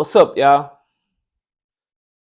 What's up, y'all?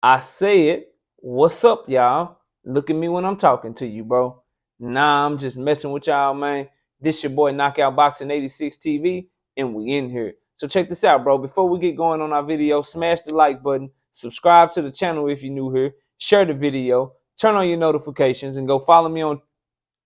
I said, what's up, y'all? Look at me when I'm talking to you, bro. Nah, I'm just messing with y'all, man. This your boy Knockout Boxing 86 TV, and we in here. So check this out, bro. Before we get going on our video, smash the like button, subscribe to the channel if you're new here, share the video, turn on your notifications, and go follow me on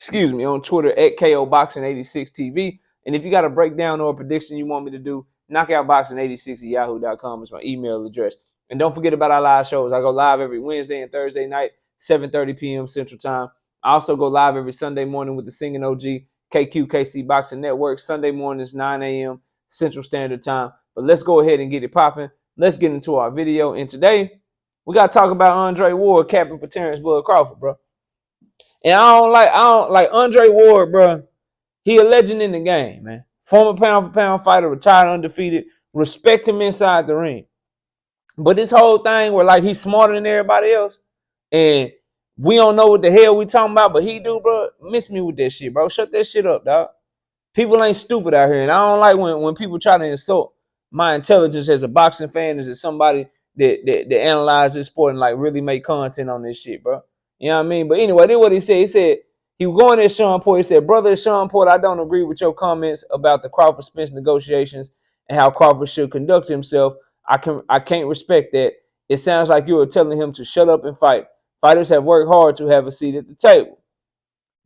Twitter at KOBoxing86TV. And if you got a breakdown or a prediction you want me to do, knockoutboxing86 at yahoo.com is my email address. And don't forget about our live shows. I go live every Wednesday and Thursday night, 7:30 p.m. Central Time. I also go live every Sunday morning with the Singing OG, KQKC Boxing Network, Sunday mornings, 9 a.m. Central Standard Time. But let's go ahead and get it popping. Let's get into our video. And today, we got to talk about Andre Ward capping for Terence Bud Crawford, bro. And I don't like Andre Ward, bro. He a legend in the game, man. Former pound for pound fighter, retired undefeated. Respect him inside the ring. But this whole thing where like he's smarter than everybody else, and we don't know what the hell we talking about, but he do, bro. Miss me with that shit, bro. Shut that shit up, dog. People ain't stupid out here, and I don't like when people try to insult my intelligence as a boxing fan, as somebody that analyze this sport and like really make content on this shit, bro. You know what I mean? But anyway, then what he said. He said he was going at Sean Porter. He said, "Brother Sean Porter, I don't agree with your comments about the Crawford Spence negotiations and how Crawford should conduct himself. I can't respect that. It sounds like you are telling him to shut up and fight. Fighters have worked hard to have a seat at the table."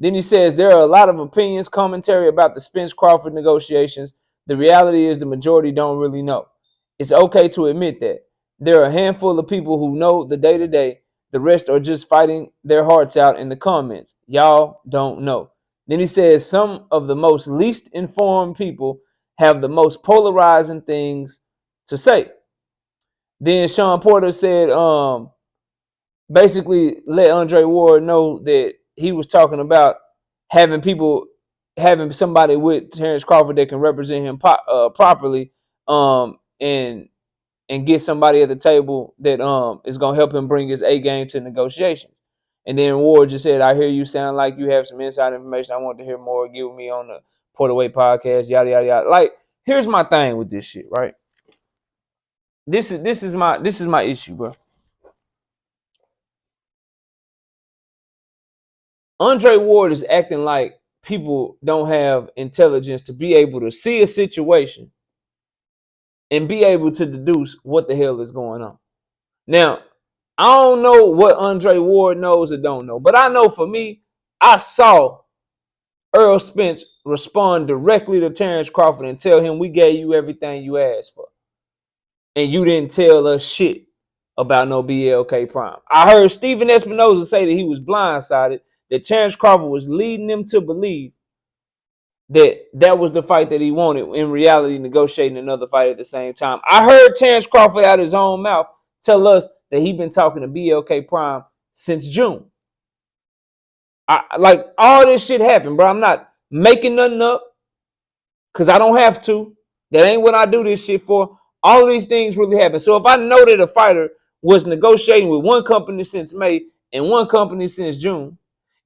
Then he says there are a lot of opinions, commentary about the Spence-Crawford negotiations. The reality is the majority don't really know. It's okay to admit that. There are a handful of people who know the day-to-day. The rest are just fighting their hearts out in the comments. Y'all don't know. Then he says some of the most least informed people have the most polarizing things to say. Then Sean Porter said, basically let Andre Ward know that he was talking about having somebody with Terence Crawford that can represent him properly, and get somebody at the table that is gonna help him bring his A game to negotiations. And then Ward just said, "I hear you sound like you have some inside information. I want to hear more. Get with me on the Porterweight podcast, yada yada yada." Like, here's my thing with this shit, right? This is my issue, bro. Andre Ward is acting like people don't have intelligence to be able to see a situation and be able to deduce what the hell is going on. Now, I don't know what Andre Ward knows or don't know, but I know for me, I saw Errol Spence respond directly to Terence Crawford and tell him, "We gave you everything you asked for, and you didn't tell us shit about no BLK Prime." I heard Stephen Espinoza say that he was blindsided, that Terence Crawford was leading him to believe that was the fight that he wanted, in reality negotiating another fight at the same time. I heard Terence Crawford out of his own mouth tell us that he'd been talking to BLK Prime since June. Like, all this shit happened, bro. I'm not making nothing up because I don't have to. That ain't what I do this shit for. All of these things really happen. So if I know that a fighter was negotiating with one company since May and one company since June,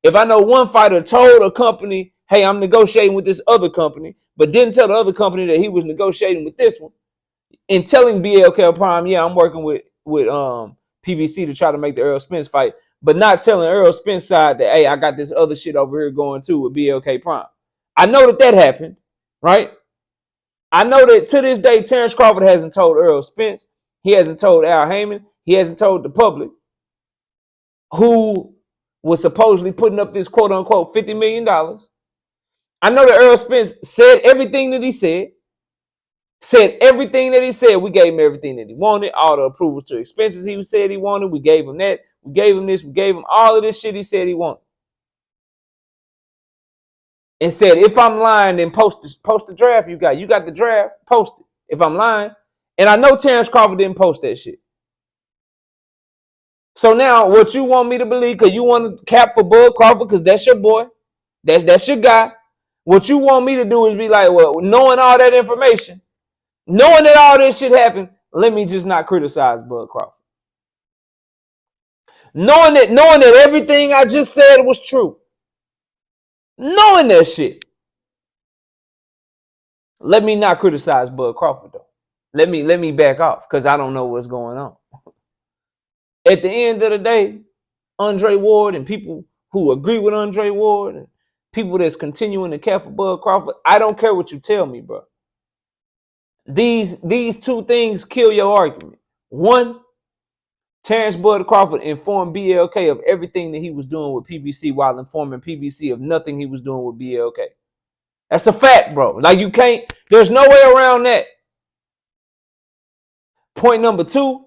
if I know one fighter told a company, "Hey, I'm negotiating with this other company," but didn't tell the other company that he was negotiating with this one, and telling BLK Prime, "Yeah, I'm working with PBC to try to make the Errol Spence fight," but not telling Errol Spence side that, "Hey, I got this other shit over here going too with BLK Prime." I know that happened, right? I know that to this day, Terence Crawford hasn't told Errol Spence. He hasn't told Al Heyman. He hasn't told the public, who was supposedly putting up this quote unquote $50 million. I know that Errol Spence said everything that he said. We gave him everything that he wanted, all the approvals to expenses he said he wanted. We gave him that. We gave him this. We gave him all of this shit he said he wanted. And said, "If I'm lying, then post the draft you got. You got the draft, post it if I'm lying." And I know Terence Crawford didn't post that shit. So now what you want me to believe, because you want to cap for Bud Crawford, because that's your boy, that's your guy. What you want me to do is be like, well, knowing all that information, knowing that all this shit happened, let me just not criticize Bud Crawford. Knowing that everything I just said was true. Knowing that shit. Let me not criticize Bud Crawford, though. Let me back off because I don't know what's going on. At the end of the day, Andre Ward and people who agree with Andre Ward and people that's continuing to care for Bud Crawford, I don't care what you tell me, bro. These two things kill your argument. One, Terence Bud Crawford informed BLK of everything that he was doing with PBC while informing PBC of nothing he was doing with BLK. That's a fact, bro. Like you can't, there's no way around that. Point number two,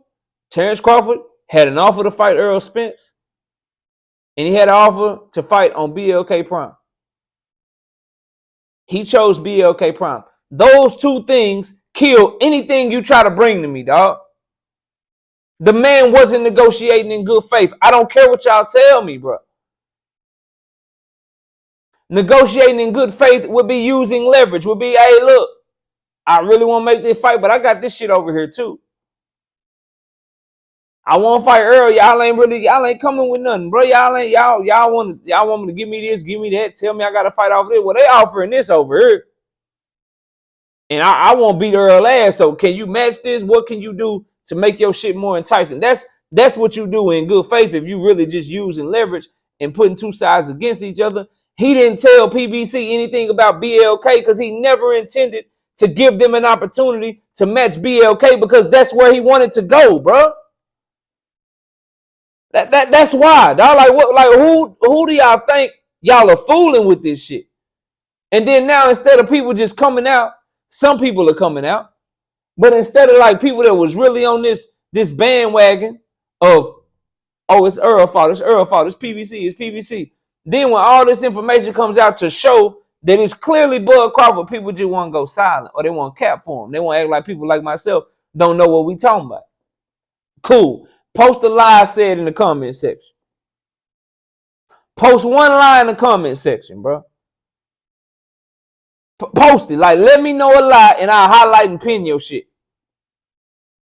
Terence Crawford had an offer to fight Errol Spence, and he had an offer to fight on BLK Prime. He chose BLK Prime. Those two things kill anything you try to bring to me, dog. The man wasn't negotiating in good faith. I don't care what y'all tell me, bro. Negotiating in good faith would be using leverage, would be, hey, look, I really want to make this fight, but I got this shit over here too. I want to fight Earl. Y'all ain't coming with nothing, bro. Y'all want me to give me this, give me that, tell me I got to fight over there. Well, they offering this over here. And I won't beat Earl ass. So can you match this? What can you do to make your shit more enticing? That's what you do in good faith if you really just using leverage and putting two sides against each other. He didn't tell PBC anything about BLK because he never intended to give them an opportunity to match BLK because that's where he wanted to go, bro. That's why. Dog. Like what? Like who do y'all think y'all are fooling with this shit? And then now instead of people just coming out, some people are coming out, but instead of like people that was really on this bandwagon of, oh, it's Earl fault, it's PBC, it's PBC. Then when all this information comes out to show that it's clearly Bud Crawford, people just want to go silent or they want to cap for him. They want to act like people like myself don't know what we talking about. Cool. Post a lie said in the comment section. Post one lie in the comment section, bro. Post it. Like, let me know a lie and I'll highlight and pin your shit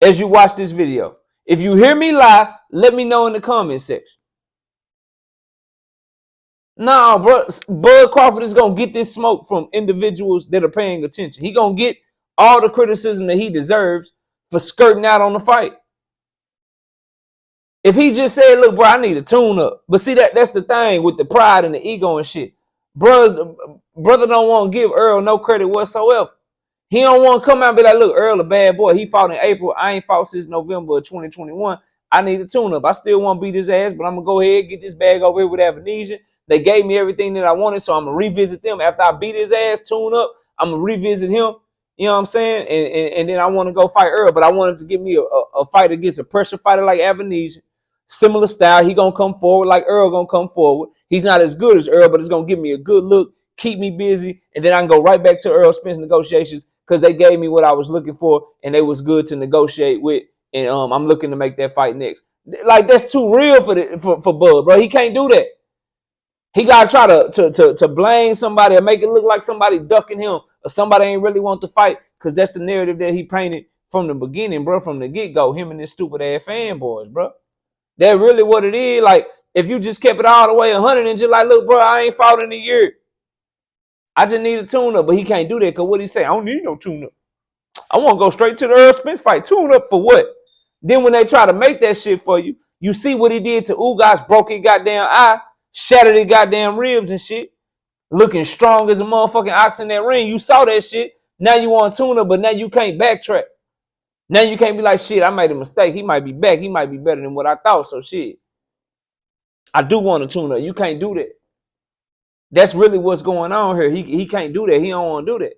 as you watch this video. If you hear me lie, let me know in the comment section. Nah, bro. Bud Crawford is going to get this smoke from individuals that are paying attention. He going to get all the criticism that he deserves for skirting out on the fight. If he just said, look, bro, I need a tune-up. But see, that's the thing with the pride and the ego and shit. Brother don't want to give Earl no credit whatsoever. He don't want to come out and be like, look, Earl a bad boy. He fought in April. I ain't fought since November of 2021. I need a tune-up. I still want to beat his ass, but I'm going to go ahead and get this bag over here with Amnesia. They gave me everything that I wanted, so I'm going to revisit them. After I beat his ass, tune up, I'm going to revisit him. You know what I'm saying? And then I want to go fight Earl, but I want him to give me a fight against a pressure fighter like Amnesia. Similar style. He going to come forward like Earl going to come forward. He's not as good as Earl, but it's going to give me a good look, keep me busy, and then I can go right back to Errol Spence negotiations because they gave me what I was looking for, and they was good to negotiate with, and I'm looking to make that fight next. Like, that's too real for Bud, bro. He can't do that. He got to try to blame somebody or make it look like somebody ducking him or somebody ain't really want to fight because that's the narrative that he painted from the beginning, bro, from the get-go, him and his stupid-ass fanboys, bro. That's really what it is. Like, if you just kept it all the way 100 and just like, look, bro, I ain't fought in a year. I just need a tune-up, but he can't do that because what he say? I don't need no tune-up. I want to go straight to the Errol Spence fight. Tune-up for what? Then when they try to make that shit for you, you see what he did to Ugas, broke his goddamn eye, shattered his goddamn ribs and shit, looking strong as a motherfucking ox in that ring. You saw that shit. Now you want a tune-up, but now you can't backtrack. Now you can't be like, shit, I made a mistake. He might be back. He might be better than what I thought. So shit, I do want a tune-up. You can't do that. That's really what's going on here. He can't do that. He don't want to do that.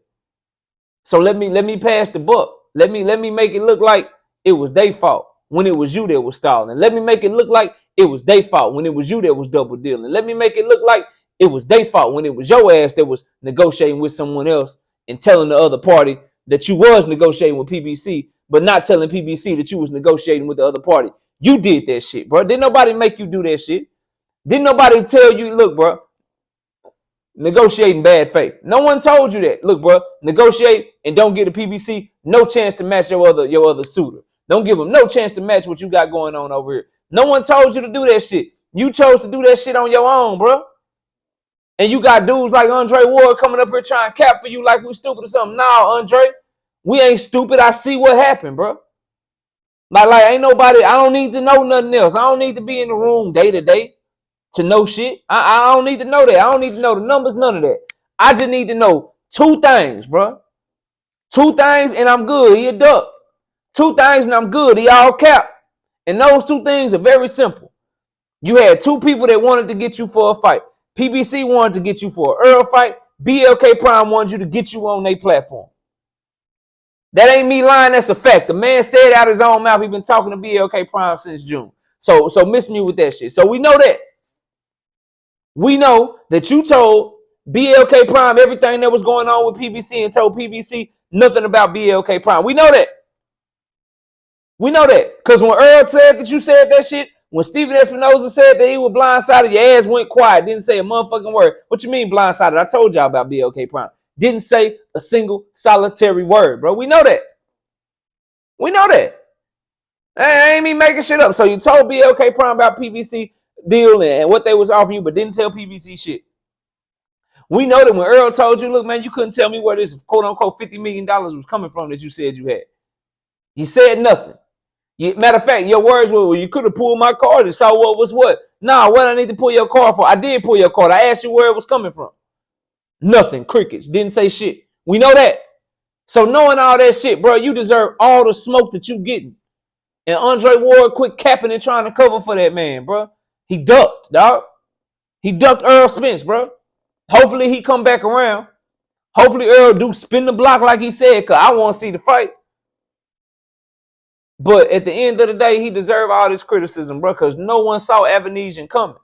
So let me pass the buck. Let me make it look like it was their fault when it was you that was stalling. Let me make it look like it was their fault when it was you that was double dealing. Let me make it look like it was their fault when it was your ass that was negotiating with someone else and telling the other party that you was negotiating with PBC, but not telling PBC that you was negotiating with the other party. You did that shit, bro. Didn't nobody make you do that shit. Didn't nobody tell you, look, bro, negotiating bad faith. No one told you that. Look, bro, negotiate and don't get a PBC. No chance to match your other suitor. Don't give them no chance to match what you got going on over here. No one told you to do that shit. You chose to do that shit on your own, bro. And you got dudes like Andre Ward coming up here trying to cap for you like we stupid or something. Nah, Andre, We ain't stupid. I see what happened, bro. Like ain't nobody. I don't need to know nothing else. I don't need to be in the room day to day to know shit. I don't need to know that. I don't need to know the numbers. None of that. I just need to know two things, bro. Two things and I'm good. He a duck. Two things and I'm good. He all cap. And those two things are very simple. You had two people that wanted to get you for a fight. PBC wanted to get you for an Earl fight. BLK Prime wanted you to get you on their platform. That ain't me lying. That's a fact. The man said out his own mouth he been talking to BLK Prime since June. So miss me with that shit. So we know that. We know that you told BLK Prime everything that was going on with PBC and told PBC nothing about BLK Prime. We know that. We know that. Because when Earl said that you said that shit, when Steven Espinoza said that he was blindsided, your ass went quiet. Didn't say a motherfucking word. What you mean blindsided? I told y'all about BLK Prime. Didn't say a single solitary word, bro. We know that. We know that. I ain't me making shit up. So you told BLK Prime about PBC deal and what they was offering you, but didn't tell PBC shit. We know that when Earl told you, look, man, you couldn't tell me where this quote unquote $50 million was coming from that you said you had. You said nothing. Matter of fact, your words were, well, you could have pulled my card and saw what was what. Nah, what I need to pull your card for? I did pull your card. I asked you where it was coming from. Nothing. Crickets. Didn't say shit. We know that. So knowing all that shit, bro, you deserve all the smoke that you getting. And Andre Ward quit capping and trying to cover for that man, bro. He ducked, dog. He ducked Errol Spence, bro. Hopefully he come back around. Hopefully Earl do spin the block like he said, because I want to see the fight. But at the end of the day, he deserved all this criticism, bro, because no one saw Avenesian coming.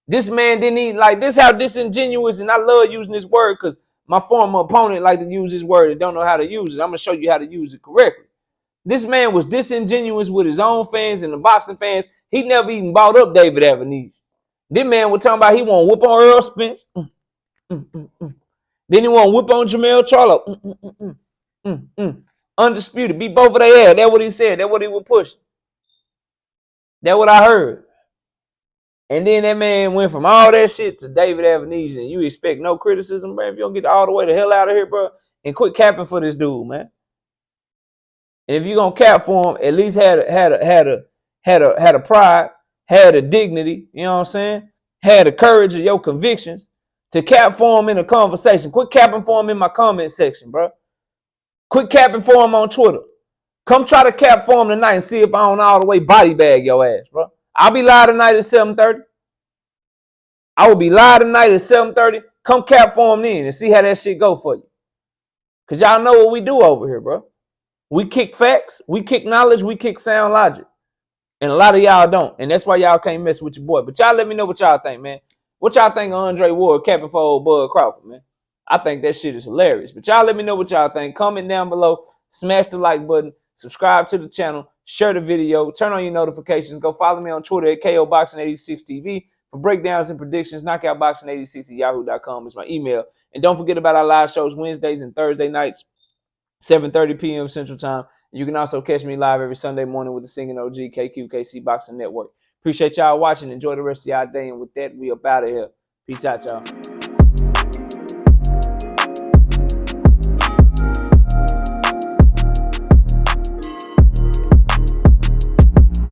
This man didn't even, like, this how disingenuous, and I love using this word because my former opponent like to use this word and don't know how to use it. I'm going to show you how to use it correctly. This man was disingenuous with his own fans and the boxing fans. He never even brought up David Avenesian. This man was talking about he want to whip on Errol Spence. Then he want to whip on Jamel Charlo. Undisputed. Beat both of their ass. That's what he said. That's what he was pushing. That's what I heard. And then that man went from all that shit to David Avenesian. You expect no criticism, bro? If you don't get all the way the hell out of here, bro, and quit capping for this dude, man. And if you're gonna cap for him, at least had a pride, had a dignity, you know what I'm saying? Had the courage of your convictions to cap for him in a conversation. Quit capping for him in my comment section, bro. Quit capping for him on Twitter. Come try to cap for him tonight and see if I don't all the way body bag your ass, bro. I'll be live tonight at 7:30. I will be live tonight at 7:30. Come cap for him then and see how that shit go for you. Because y'all know what we do over here, bro. We kick facts, we kick knowledge, we kick sound logic. And a lot of y'all don't. And that's why y'all can't mess with your boy. But y'all let me know what y'all think, man. What y'all think of Andre Ward capping for old Bud Crawford, man? I think that shit is hilarious. But y'all let me know what y'all think. Comment down below. Smash the like button. Subscribe to the channel. Share the video. Turn on your notifications. Go follow me on Twitter at KOBoxing86TV for breakdowns and predictions. Knockoutboxing86 at yahoo.com is my email. And don't forget about our live shows Wednesdays and Thursday nights, 7:30 p.m. Central Time. You can also catch me live every Sunday morning with the singing OG KQKC Boxing Network. Appreciate y'all watching. Enjoy the rest of y'all day. And with that, we up out of here. Peace out, y'all.